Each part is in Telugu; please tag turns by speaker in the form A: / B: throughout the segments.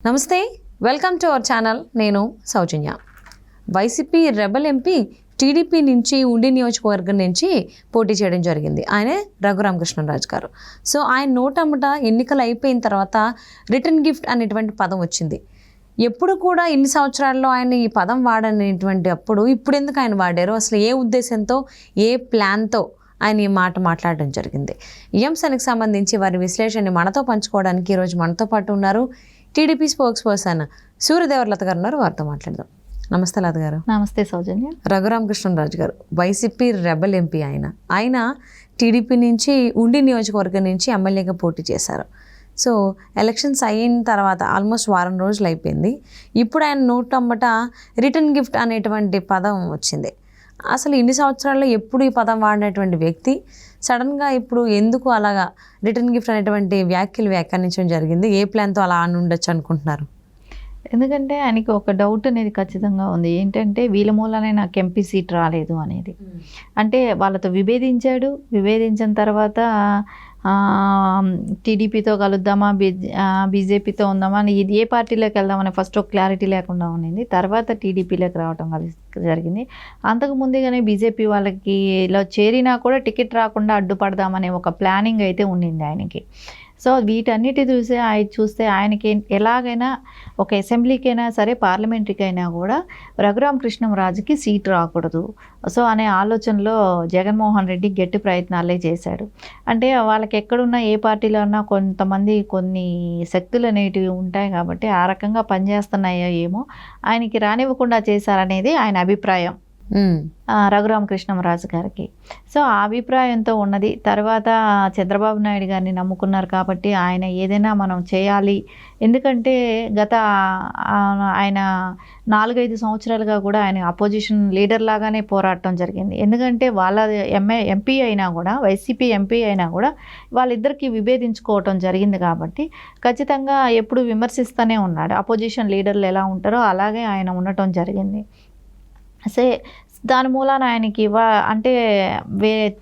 A: నమస్తే, వెల్కమ్ టు అవర్ ఛానల్. నేను సౌజన్య. వైసీపీ రెబల్ ఎంపీ టీడీపీ నుంచి ఉండి నియోజకవర్గం నుంచి పోటీ చేయడం జరిగింది. ఆయనే రఘురామకృష్ణరాజు గారు. సో ఆయన నోటమ్మట ఎన్నికలు అయిపోయిన తర్వాత రిటర్న్ గిఫ్ట్ అనేటువంటి పదం వచ్చింది. ఎప్పుడు కూడా ఇన్ని సంవత్సరాల్లో ఆయన ఈ పదం వాడనేటువంటి అప్పుడు ఇప్పుడు ఎందుకు ఆయన వాడారు, అసలు ఏ ఉద్దేశంతో ఏ ప్లాన్తో ఆయన ఈ మాట మాట్లాడడం జరిగింది? ఈ అంశానికి సంబంధించి వారి విశ్లేషణని మనతో పంచుకోవడానికి ఈరోజు మనతో పాటు ఉన్నారు టీడీపీ స్పోక్స్ పర్సన్ సూర్యదేవర్ లత గారు ఉన్నారు. వారితో మాట్లాడదాం. నమస్తే లత గారు.
B: నమస్తే సౌజన్య.
A: రఘురామకృష్ణరాజు గారు వైసీపీ రెబల్ ఎంపీ. ఆయన టీడీపీ నుంచి ఉండి నియోజకవర్గం నుంచి ఎమ్మెల్యేగా పోటీ చేశారు. సో ఎలక్షన్స్ అయిన తర్వాత ఆల్మోస్ట్ వారం రోజులు అయిపోయింది. ఇప్పుడు ఆయన నోటమ్మట రిటర్న్ గిఫ్ట్ అనేటువంటి పదం వచ్చింది. అసలు ఇన్ని సంవత్సరాల్లో ఎప్పుడు ఈ పదం వాడినటువంటి వ్యక్తి సడన్గా ఇప్పుడు ఎందుకు అలాగా రిటర్న్ గిఫ్ట్ అనేటువంటి వ్యాఖ్యానించడం జరిగింది? ఏ ప్లాన్తో అలా అని ఉండొచ్చు అనుకుంటున్నారు?
B: ఎందుకంటే ఆయనకి ఒక డౌట్ అనేది ఖచ్చితంగా ఉంది. ఏంటంటే వీళ్ళ మూలనే నాకు ఎంపీ సీట్ రాలేదు అనేది. అంటే వాళ్ళతో విభేదించిన తర్వాత టీడీపీతో కలుద్దామా, బీజేపీతో ఉందామా అని, ఇది ఏ పార్టీలోకి వెళ్దామని ఫస్ట్ ఒక క్లారిటీ లేకుండా ఉండింది. తర్వాత టీడీపీలోకి రావడం జరిగింది. అంతకు ముందుగానే బీజేపీ వాళ్ళకి ఇలా చేరినా కూడా టికెట్ రాకుండా అడ్డుపడదామనే ఒక ప్లానింగ్ అయితే ఉండింది ఆయనకి. సో వీటన్నిటి చూస్తే ఆయనకి ఎలాగైనా ఒక అసెంబ్లీకైనా సరే పార్లమెంటరీకైనా కూడా రఘురామకృష్ణరాజుకి సీట్ రాకూడదు సో అనే ఆలోచనలో జగన్మోహన్ రెడ్డి గట్టి ప్రయత్నాలే చేశాడు. అంటే వాళ్ళకి ఎక్కడున్నా ఏ పార్టీలో ఉన్నా కొంతమంది కొన్ని శక్తులు అనేటివి ఉంటాయి కాబట్టి ఆ రకంగా పనిచేస్తున్నాయో ఏమో ఆయనకి రానివ్వకుండా చేశారనేది ఆయన అభిప్రాయం రఘురామకృష్ణరాజు గారికి. సో ఆ అభిప్రాయంతో ఉన్నది. తర్వాత చంద్రబాబు నాయుడు గారిని నమ్ముకున్నారు కాబట్టి ఆయన ఏదైనా మనం చేయాలి. ఎందుకంటే గత ఆయన 4-5 సంవత్సరాలుగా కూడా ఆయన అపోజిషన్ లీడర్ లాగానే పోరాటం జరిగింది. ఎందుకంటే వాళ్ళ ఎంపీ అయినా కూడా, వైసీపీ ఎంపీ అయినా కూడా వాళ్ళిద్దరికీ విభేదించుకోవటం జరిగింది కాబట్టి ఖచ్చితంగా ఎప్పుడు విమర్శిస్తూనే ఉన్నాడు. అపోజిషన్ లీడర్లు ఎలా ఉంటారో అలాగే ఆయన ఉండటం జరిగింది. దాని మూలాన ఆయనకి అంటే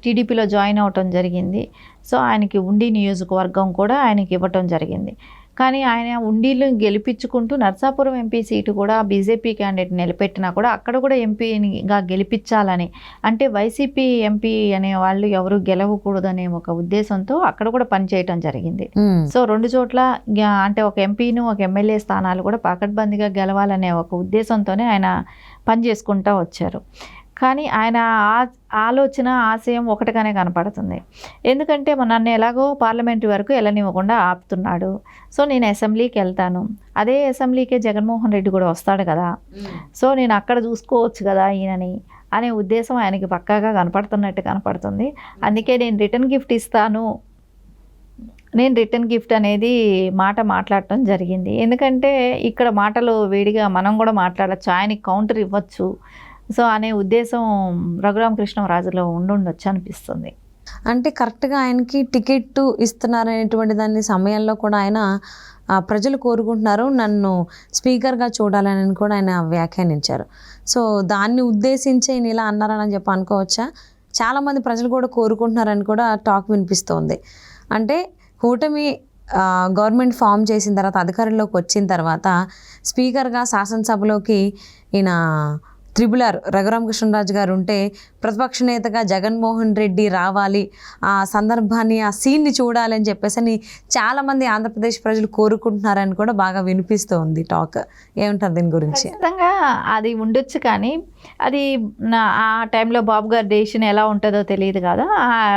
B: టీడీపీలో జాయిన్ అవ్వటం జరిగింది. సో ఆయనకి ఉండి నియోజకవర్గం కూడా ఆయనకి ఇవ్వటం జరిగింది. కానీ ఆయన ఉండిలు గెలిపించుకుంటూ నర్సాపురం ఎంపీ సీటు కూడా బీజేపీ క్యాండిడేట్ నిలబెట్టినా కూడా అక్కడ కూడా ఎంపీగా గెలిపించాలని, అంటే వైసీపీ ఎంపీ అనే వాళ్ళు ఎవరు గెలవకూడదనే ఒక ఉద్దేశంతో అక్కడ కూడా పనిచేయటం జరిగింది. సో 2 చోట్ల అంటే ఒక ఎంపీను ఒక ఎమ్మెల్యే స్థానాలు కూడా పకడ్బందీగా గెలవాలనే ఒక ఉద్దేశంతోనే ఆయన పనిచేసుకుంటూ వచ్చారు. కానీ ఆయన ఆలోచన ఆశయం ఒకటిగానే కనపడుతుంది. ఎందుకంటే నన్ను ఎలాగో పార్లమెంటు వరకు వెళ్ళనివ్వకుండా ఆపుతున్నాడు. సో నేను అసెంబ్లీకి వెళ్తాను, అదే అసెంబ్లీకే జగన్మోహన్ రెడ్డి కూడా వస్తాడు కదా, సో నేను అక్కడ చూసుకోవచ్చు కదా ఈయనని అనే ఉద్దేశం ఆయనకి పక్కాగా కనపడుతున్నట్టు కనపడుతుంది. అందుకే నేను రిటర్న్ గిఫ్ట్ అనేది మాట్లాడటం జరిగింది. ఎందుకంటే ఇక్కడ మాటలు వేడిగా మనం కూడా మాట్లాడచ్చు, ఆయనకి కౌంటర్ ఇవ్వచ్చు సో అనే ఉద్దేశం రఘురామకృష్ణరాజులో ఉండొచ్చు అనిపిస్తుంది.
A: అంటే కరెక్ట్గా ఆయనకి టికెట్ ఇస్తున్నారనేటువంటి దాని సమయంలో కూడా ఆయన ప్రజలు కోరుకుంటున్నారు, నన్ను స్పీకర్గా చూడాలని కూడా ఆయన వ్యాఖ్యానించారు. సో దాన్ని ఉద్దేశించి ఆయన ఇలా అన్నారని చెప్పి అనుకోవచ్చా? చాలామంది ప్రజలు కూడా కోరుకుంటున్నారని కూడా టాక్ వినిపిస్తోంది. అంటే కూటమి గవర్నమెంట్ ఫామ్ చేసిన తర్వాత, అధికారంలోకి వచ్చిన తర్వాత స్పీకర్గా శాసనసభలోకి ఈయన త్రిబుల్-ఆర్ రఘురామకృష్ణరాజు గారు ఉంటే ప్రతిపక్ష నేతగా జగన్మోహన్ రెడ్డి రావాలి, ఆ సందర్భాన్ని ఆ సీన్ని చూడాలని చెప్పేసి అని చాలామంది ఆంధ్రప్రదేశ్ ప్రజలు కోరుకుంటున్నారని కూడా బాగా వినిపిస్తూ ఉంది టాక్. ఏమంటారు దీని గురించి?
B: ఖచ్చితంగా అది ఉండొచ్చు, కానీ అది ఆ టైంలో బాబు గారి డెసిషన్ ఎలా ఉంటుందో తెలియదు కదా.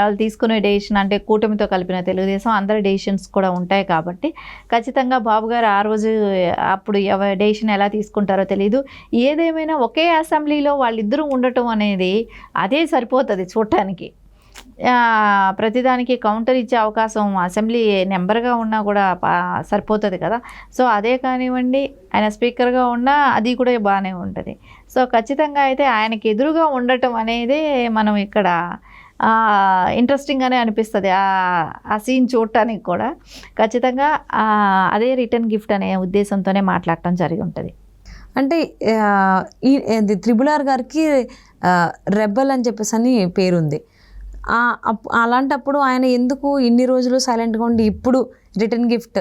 B: వాళ్ళు తీసుకునే డెసిషన్ అంటే కూటమితో కలిపిన తెలుగుదేశం అందరి డెసిషన్స్ కూడా ఉంటాయి కాబట్టి ఖచ్చితంగా బాబు గారు ఆ రోజు అప్పుడు డెసిషన్ ఎలా తీసుకుంటారో తెలియదు. ఏదేమైనా ఒకే అసెంబ్లీలో వాళ్ళిద్దరూ ఉండటం అనేది అదే సరిపోతుంది చూడటానికి. ప్రతిదానికి కౌంటర్ ఇచ్చే అవకాశం అసెంబ్లీ నెంబర్గా ఉన్నా కూడా సరిపోతుంది కదా. సో అదే కానివ్వండి, ఆయన స్పీకర్గా ఉన్నా అది కూడా బాగానే ఉంటుంది. సో ఖచ్చితంగా అయితే ఆయనకి ఎదురుగా ఉండటం అనేది మనం ఇక్కడ ఇంట్రెస్టింగ్గానే అనిపిస్తుంది. ఆ సీన్ చూడటానికి కూడా ఖచ్చితంగా అదే రిటర్న్ గిఫ్ట్ అనే ఉద్దేశంతోనే మాట్లాడటం జరిగి ఉంటుంది.
A: అంటే ఈ త్రిబుల్-ఆర్ గారికి రెబల్ అని చెప్పేసి అని పేరుంది. అలాంటప్పుడు ఆయన ఎందుకు ఇన్ని రోజులు సైలెంట్గా ఉండి ఇప్పుడు రిటర్న్ గిఫ్ట్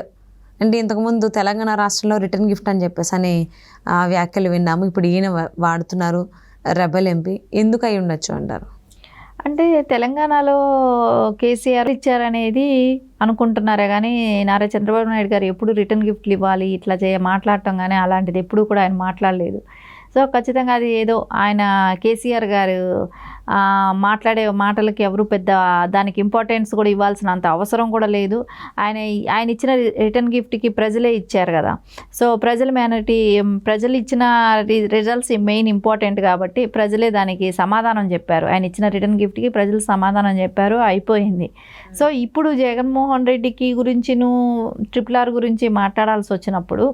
A: అంటే ఇంతకుముందు తెలంగాణ రాష్ట్రంలో రిటర్న్ గిఫ్ట్ అని చెప్పేసి అని వ్యాఖ్యలు విన్నాము. ఇప్పుడు ఈయన వాడుతున్నారు రెబెల్ ఎంపీ. ఎందుకు అయి ఉండొచ్చు అంటారు?
B: అంటే తెలంగాణలో కేసీఆర్ ఇచ్చారనేది అనుకుంటున్నారే కానీ నారా చంద్రబాబు నాయుడు గారు ఎప్పుడు రిటర్న్ గిఫ్ట్లు ఇవ్వాలి ఇట్లా మాట్లాడటం కానీ అలాంటిది ఎప్పుడు కూడా ఆయన మాట్లాడలేదు. సో ఖచ్చితంగా అది ఏదో ఆయన కేసీఆర్ గారు మాట్లాడే మాటలకి ఎవరు పెద్ద దానికి ఇంపార్టెన్స్ కూడా ఇవ్వాల్సినంత అవసరం కూడా లేదు. ఆయన ఇచ్చిన రిటర్న్ గిఫ్ట్కి ప్రజలే ఇచ్చారు కదా. సో ప్రజలు ఇచ్చిన రిజల్ట్స్ మెయిన్ ఇంపార్టెంట్ కాబట్టి ప్రజలే దానికి సమాధానం చెప్పారు. ఆయన ఇచ్చిన రిటర్న్ గిఫ్ట్కి ప్రజలు సమాధానం చెప్పారు, అయిపోయింది. సో ఇప్పుడు జగన్మోహన్ రెడ్డికి గురించిను RRR గురించి మాట్లాడాల్సి వచ్చినప్పుడు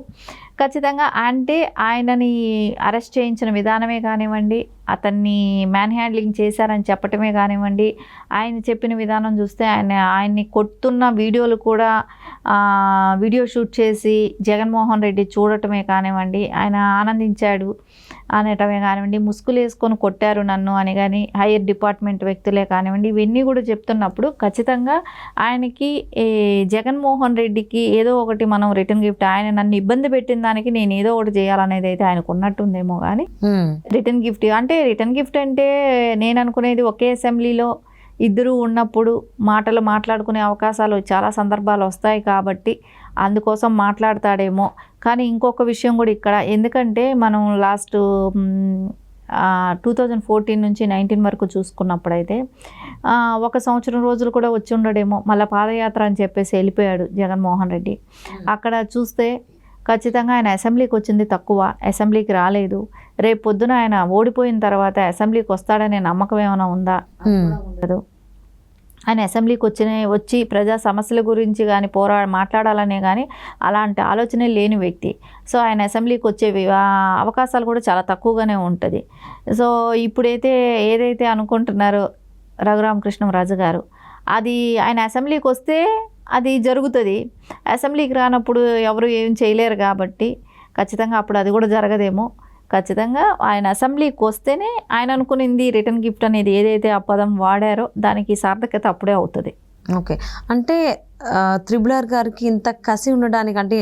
B: ఖచ్చితంగా అంటే ఆయనని అరెస్ట్ చేయించిన విధానమే కానివ్వండి, అతన్ని మ్యాన్ హ్యాండ్లింగ్ చేశారని చెప్పటమే కానివ్వండి, ఆయన చెప్పిన విధానం చూస్తే ఆయన్ని కొడుతున్న వీడియోలు కూడా వీడియో షూట్ చేసి జగన్మోహన్ రెడ్డి చూడటమే కానివ్వండి, ఆయన ఆనందించాడు అనటమే కానివ్వండి, ముసుగులు వేసుకొని కొట్టారు నన్ను అని కానీ హైయర్ డిపార్ట్మెంట్ వ్యక్తులే కానివ్వండి, ఇవన్నీ కూడా చెప్తున్నప్పుడు ఖచ్చితంగా ఆయనకి జగన్మోహన్ రెడ్డికి ఏదో ఒకటి మనం రిటర్న్ గిఫ్ట్, ఆయన నన్ను ఇబ్బంది పెట్టిన దానికి నేను ఏదో ఒకటి చేయాలనేది అయితే ఆయనకు ఉన్నట్టుందేమో కానీ రిటర్న్ గిఫ్ట్ అంటే నేను అనుకునేది ఒకే అసెంబ్లీలో ఇద్దరు ఉన్నప్పుడు మాట్లాడుకునే అవకాశాలు చాలా సందర్భాలు వస్తాయి కాబట్టి అందుకోసం మాట్లాడతాడేమో. కానీ ఇంకొక విషయం కూడా ఇక్కడ, ఎందుకంటే మనం లాస్ట్ 2014 నుంచి 19 వరకు చూసుకున్నప్పుడైతే 1 సంవత్సరం రోజులు కూడా వచ్చి ఉండడేమో, మళ్ళీ పాదయాత్ర అని చెప్పేసి వెళ్ళిపోయాడు జగన్మోహన్ రెడ్డి. అక్కడ చూస్తే ఖచ్చితంగా ఆయన అసెంబ్లీకి వచ్చింది తక్కువ, అసెంబ్లీకి రాలేదు. రేపు పొద్దున ఆయన ఓడిపోయిన తర్వాత అసెంబ్లీకి వస్తాడనే నమ్మకం ఏమైనా ఉందా? ఉండదు. ఆయన అసెంబ్లీకి వచ్చి ప్రజా సమస్యల గురించి కానీ మాట్లాడాలనే కానీ అలాంటి ఆలోచనే లేని వ్యక్తి. సో ఆయన అసెంబ్లీకి వచ్చే అవకాశాలు కూడా చాలా తక్కువగానే ఉంటుంది. సో ఇప్పుడైతే ఏదైతే అనుకుంటున్నారో రఘురామకృష్ణంరాజు గారు, అది ఆయన అసెంబ్లీకి వస్తే అది జరుగుతుంది. అసెంబ్లీకి రానప్పుడు ఎవరు ఏం చేయలేరు కాబట్టి ఖచ్చితంగా అప్పుడు అది కూడా జరగదేమో. ఖచ్చితంగా ఆయన అసెంబ్లీకి వస్తేనే ఆయన అనుకునింది రిటర్న్ గిఫ్ట్ అనేది ఏదైతే ఆ పదం వాడారో దానికి సార్థకత అప్పుడే అవుతుంది.
A: ఓకే, అంటే RRR గారికి ఇంత కసి ఉండడానికి, అంటే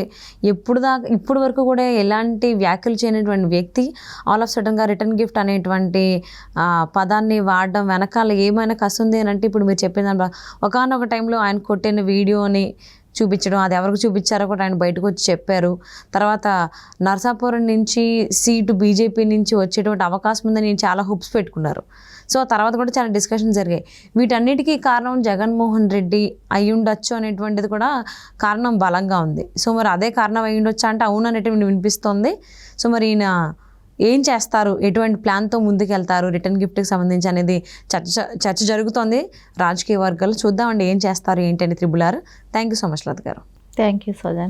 A: ఇప్పుడు వరకు కూడా ఎలాంటి వ్యాఖ్యలు చేయనటువంటి వ్యక్తి ఆల్ ఆఫ్ సడన్గా రిటర్న్ గిఫ్ట్ అనేటువంటి పదాన్ని వాడడం వెనకాల ఏమైనా కసి ఉంది అని అంటే, ఇప్పుడు మీరు చెప్పిన దాని ఒకానొక టైంలో ఆయన కొట్టిన వీడియోని చూపించడం, అది ఎవరికి చూపించారో కూడా ఆయన బయటకు వచ్చి చెప్పారు. తర్వాత నరసాపురం నుంచి సీటు బీజేపీ నుంచి వచ్చేటువంటి అవకాశం ఉందని నేను చాలా హోప్స్ పెట్టుకున్నారు. సో తర్వాత కూడా చాలా డిస్కషన్ జరిగాయి. వీటన్నిటికీ కారణం జగన్మోహన్ రెడ్డి అయి ఉండొచ్చు అనేటువంటిది కూడా కారణం బలంగా ఉంది. సో మరి అదే కారణం అయి ఉండొచ్చా అంటే అవును అనేటువంటి వినిపిస్తుంది. సో మరి ఈయన ఏం చేస్తారు, ఎటువంటి ప్లాన్తో ముందుకెళ్తారు రిటర్న్ గిఫ్ట్కి సంబంధించి అనేది చర్చ జరుగుతోంది రాజకీయ వర్గాలు. చూద్దామండి ఏం చేస్తారు ఏంటి అని RRR. Thank you so much Latha garu.
B: Thank you Sojan.